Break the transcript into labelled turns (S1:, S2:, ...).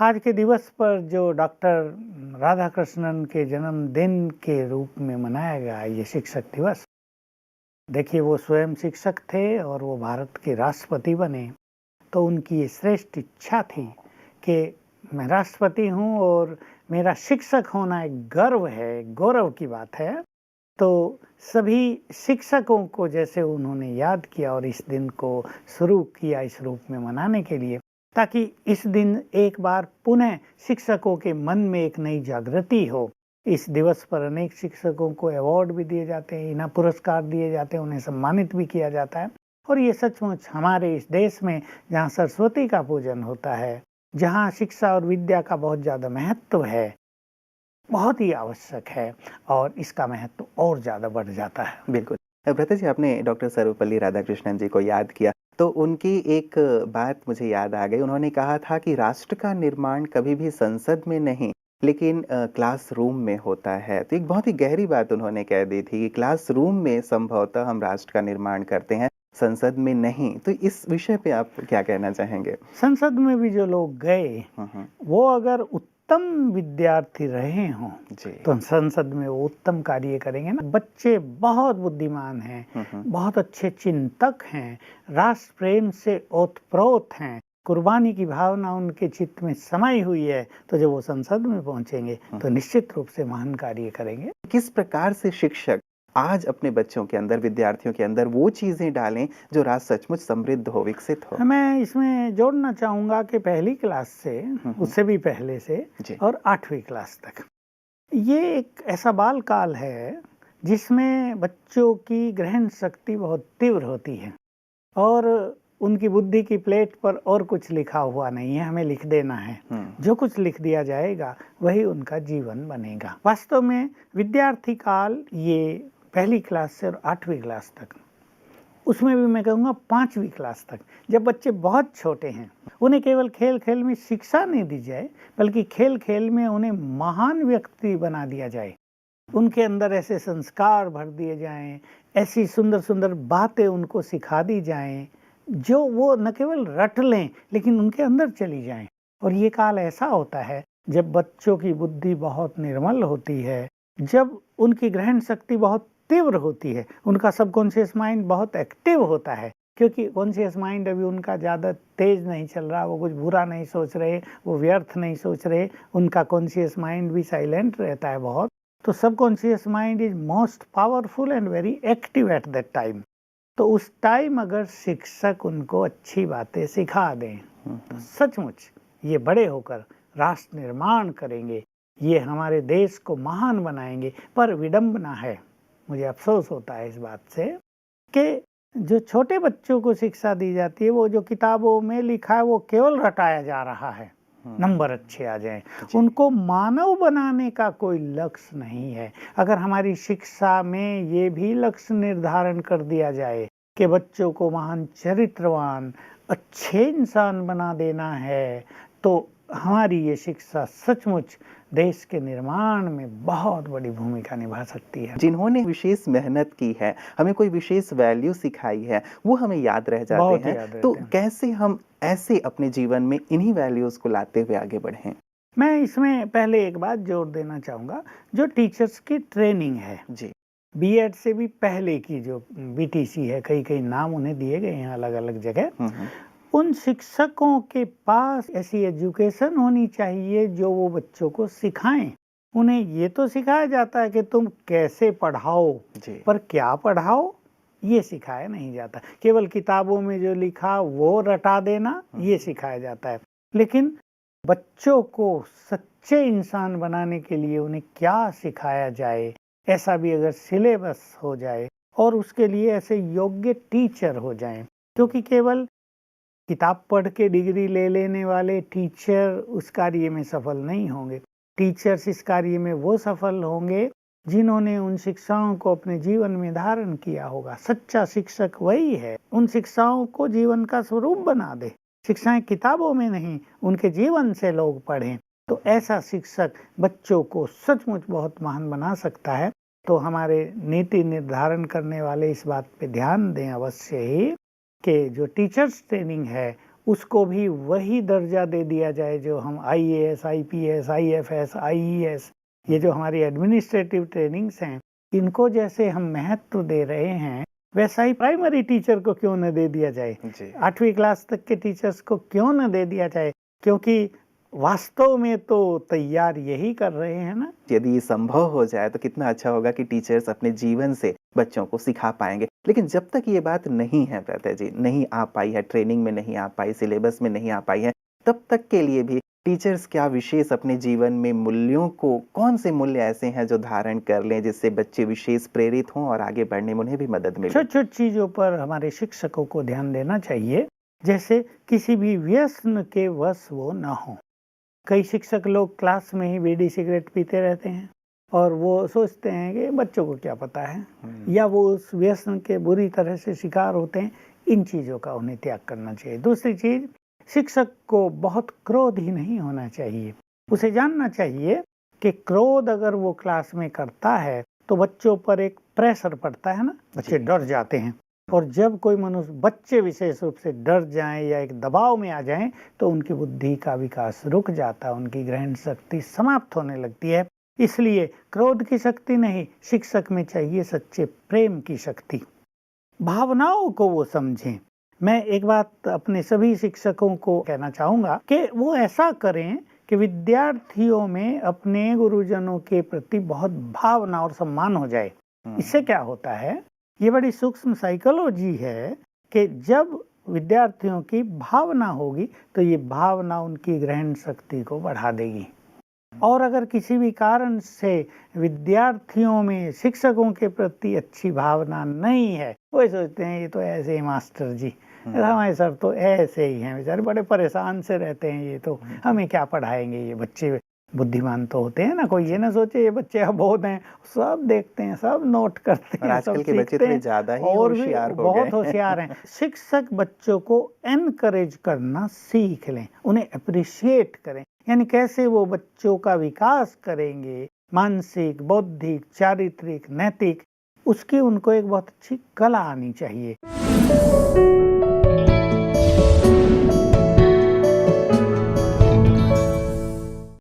S1: आज के दिवस पर जो डॉक्टर राधाकृष्णन के जन्मदिन के रूप में मनाया गया ये शिक्षक दिवस, देखिए वो स्वयं शिक्षक थे और वो भारत के राष्ट्रपति बने। तो उनकी ये श्रेष्ठ इच्छा थी कि मैं राष्ट्रपति हूँ और मेरा शिक्षक होना एक गर्व है, गौरव की बात है। तो सभी शिक्षकों को जैसे उन्होंने याद किया और इस दिन को शुरू किया इस रूप में मनाने के लिए, ताकि इस दिन एक बार पुनः शिक्षकों के मन में एक नई जागृति हो। इस दिवस पर अनेक शिक्षकों को अवार्ड भी दिए जाते हैं, इनाम पुरस्कार दिए जाते हैं, उन्हें सम्मानित भी किया जाता है। और ये सचमुच हमारे इस देश में जहाँ सरस्वती का पूजन होता है, जहाँ शिक्षा और विद्या का बहुत ज़्यादा महत्व है, बहुत ही आवश्यक है और इसका महत्व और ज़्यादा बढ़ जाता है।
S2: बिल्कुल। भ्राता जी, आपने डॉक्टर सर्वपल्ली राधाकृष्णन जी को याद किया, तो उनकी एक बात मुझे याद आ गई। उन्होंने कहा था कि राष्ट्र का निर्माण कभी भी संसद में नहीं, लेकिन क्लासरूम में होता है। तो एक बहुत ही गहरी बात उन्होंने कह दी थी कि क्लासरूम में संभवतः हम राष्ट्र का निर्माण करते हैं, संसद में नहीं। तो इस विषय पे आप क्या कहना चाहेंगे?
S1: संसद में भी जो लोग गए, वो अगर उत्तम विद्यार्थी रहे हों
S2: जी।
S1: तो संसद में वो उत्तम कार्य करेंगे ना। बच्चे बहुत बुद्धिमान हैं, बहुत अच्छे चिंतक हैं, राष्ट्र प्रेम से ओतप्रोत हैं, कुर्बानी की भावना उनके चित्त में समाई हुई है। तो जब वो संसद में पहुंचेंगे तो निश्चित रूप से महान कार्य करेंगे।
S2: किस प्रकार से शिक्षक आज अपने बच्चों के अंदर, विद्यार्थियों के अंदर वो चीजें डालें जो राष्ट्र सचमुच समृद्ध हो, विकसित हो?
S1: मैं इसमें जोड़ना चाहूँगा कि पहली क्लास से, उससे भी पहले से और 8वीं क्लास तक, ये एक ऐसा बाल काल है जिसमें बच्चों की ग्रहण शक्ति बहुत तीव्र होती है और उनकी बुद्धि की प्लेट पर और कुछ लिखा हुआ नहीं है, हमें लिख देना है। जो कुछ लिख दिया जाएगा वही उनका जीवन बनेगा। वास्तव में विद्यार्थी काल ये पहली क्लास से और 8वीं क्लास तक, उसमें भी मैं कहूँगा 5वीं क्लास तक, जब बच्चे बहुत छोटे हैं, उन्हें केवल खेल खेल में शिक्षा नहीं दी जाए, बल्कि खेल खेल में उन्हें महान व्यक्ति बना दिया जाए। उनके अंदर ऐसे संस्कार भर दिए जाएं, ऐसी सुंदर सुंदर बातें उनको सिखा दी जाएं जो वो न केवल रट लें लेकिन उनके अंदर चली जाएं। और ये काल ऐसा होता है जब बच्चों की बुद्धि बहुत निर्मल होती है, जब उनकी ग्रहण शक्ति बहुत तीव्र होती है, उनका सबकॉन्शियस माइंड बहुत एक्टिव होता है, क्योंकि कॉन्शियस माइंड अभी उनका ज़्यादा तेज नहीं चल रहा, वो कुछ बुरा नहीं सोच रहे, वो व्यर्थ नहीं सोच रहे, उनका कॉन्शियस माइंड भी साइलेंट रहता है बहुत। तो subconscious mind is most powerful and very active at that time. तो उस टाइम अगर शिक्षक उनको अच्छी बातें सिखा दें तो सचमुच ये बड़े होकर राष्ट्र निर्माण करेंगे, ये हमारे देश को महान बनाएंगे। पर विडंबना है, मुझे अफसोस होता है इस बात से कि जो छोटे बच्चों को शिक्षा दी जाती है, वो जो किताबों में लिखा है वो केवल रटाया जा रहा है, नंबर अच्छे आ जाएं। उनको मानव बनाने का कोई लक्ष्य नहीं है। अगर हमारी शिक्षा में ये भी लक्ष्य निर्धारण कर दिया जाए कि बच्चों को महान चरित्रवान, अच्छे इंसान बना देना है, तो हमारी ये शिक्षा सचमुच देश के निर्माण में बहुत बड़ी भूमिका निभा सकती है।
S2: जिन्होंने विशेष मेहनत की है, हमें कोई विशेष वैल्यू सिखाई है, वो हमें याद रह जाते हैं। तो कैसे हम ऐसे अपने जीवन में इन्हीं वैल्यूज को लाते हुए आगे बढ़ें?
S1: मैं इसमें पहले एक बात जोड़ देना चाहूँगा, जो टीचर्स की ट्रेनिंग है जी, बीएड से भी पहले की जो बीटीसी है, कई कई नाम उन्हें दिए गए हैं अलग अलग जगह, उन शिक्षकों के पास ऐसी एजुकेशन होनी चाहिए जो वो बच्चों को सिखाएं। उन्हें ये तो सिखाया जाता है कि तुम कैसे पढ़ाओ, पर क्या पढ़ाओ ये सिखाया नहीं जाता। केवल किताबों में जो लिखा वो रटा देना ये सिखाया जाता है। लेकिन बच्चों को सच्चे इंसान बनाने के लिए उन्हें क्या सिखाया जाए, ऐसा भी अगर सिलेबस हो जाए और उसके लिए ऐसे योग्य टीचर हो जाएं, क्योंकि केवल किताब पढ़ के डिग्री ले लेने वाले टीचर उस कार्य में सफल नहीं होंगे। टीचर्स इस कार्य में वो सफल होंगे जिन्होंने उन शिक्षाओं को अपने जीवन में धारण किया होगा। सच्चा शिक्षक वही है, उन शिक्षाओं को जीवन का स्वरूप बना दे। शिक्षाएं किताबों में नहीं, उनके जीवन से लोग पढ़ें, तो ऐसा शिक्षक बच्चों को सचमुच बहुत महान बना सकता है। तो हमारे नीति निर्धारण करने वाले इस बात पे ध्यान दें अवश्य ही कि जो टीचर्स ट्रेनिंग है उसको भी वही दर्जा दे दिया जाए जो हम आईएएस, आईपीएस, आईएफएस, आईईएस, ये जो हमारी एडमिनिस्ट्रेटिव ट्रेनिंग्स हैं, इनको जैसे हम महत्व दे रहे हैं, वैसा ही प्राइमरी टीचर को क्यों न दे दिया जाए, 8वीं क्लास तक के टीचर्स को क्यों न दे दिया जाए, क्योंकि वास्तव में तो तैयार यही कर रहे हैं ना।
S2: यदि ये संभव हो जाए तो कितना अच्छा होगा कि टीचर्स अपने जीवन से बच्चों को सिखा पाएंगे। लेकिन जब तक ये बात नहीं है प्रत्यय जी, नहीं आ पाई है, ट्रेनिंग में नहीं आ पाई, सिलेबस में नहीं आ पाई है, तब तक के लिए भी टीचर्स क्या विशेष अपने जीवन में मूल्यों को, कौन से मूल्य ऐसे हैं जो धारण कर लें जिससे बच्चे विशेष प्रेरित हों और आगे बढ़ने में उन्हें भी मदद मिले?
S1: छोटी-छोटी चीजों पर हमारे शिक्षकों को ध्यान देना चाहिए, जैसे किसी भी व्यसन के वश वो ना हो। कई शिक्षक लोग क्लास में ही बीड़ी सिगरेट पीते रहते हैं और वो सोचते हैं कि बच्चों को क्या पता है, या वो उस व्यसन के बुरी तरह से शिकार होते हैं। इन चीज़ों का उन्हें त्याग करना चाहिए। दूसरी चीज़, शिक्षक को बहुत क्रोध ही नहीं होना चाहिए। उसे जानना चाहिए कि क्रोध अगर वो क्लास में करता है तो बच्चों पर एक प्रेशर पड़ता है ना, बच्चे डर जाते हैं। और जब कोई मनुष्य, बच्चे विशेष रूप से डर जाएं या एक दबाव में आ जाएं तो उनकी बुद्धि का विकास रुक जाता है, उनकी ग्रहण शक्ति समाप्त होने लगती है। इसलिए क्रोध की शक्ति नहीं, शिक्षक में चाहिए सच्चे प्रेम की शक्ति, भावनाओं को वो समझें। मैं एक बात अपने सभी शिक्षकों को कहना चाहूँगा कि वो ऐसा करें कि विद्यार्थियों में अपने गुरुजनों के प्रति बहुत भावना और सम्मान हो जाए। इससे क्या होता है, ये बड़ी सूक्ष्म साइकोलॉजी है कि जब विद्यार्थियों की भावना होगी तो ये भावना उनकी ग्रहण शक्ति को बढ़ा देगी। और अगर किसी भी कारण से विद्यार्थियों में शिक्षकों के प्रति अच्छी भावना नहीं है, वो सोचते हैं ये तो ऐसे ही मास्टर जी, हमारे सर तो ऐसे ही हैं, बेचारे बड़े परेशान से रहते हैं, ये तो हमें क्या पढ़ाएंगे, ये बच्चे बुद्धिमान तो होते हैं ना, कोई ये ना सोचे ये बच्चे अबोध हैं, सब देखते हैं, सब नोट करते हैं,
S2: आजकल के बच्चे तो ज्यादा ही
S1: और
S2: होशियार हो गए,
S1: बहुत होशियार हैं। शिक्षक बच्चों को एनकरेज करना सीख लें, उन्हें अप्रिशिएट करें, यानी कैसे वो बच्चों का विकास करेंगे, मानसिक, बौद्धिक, चारित्रिक, नैतिक, उसकी उनको एक बहुत अच्छी कला आनी चाहिए।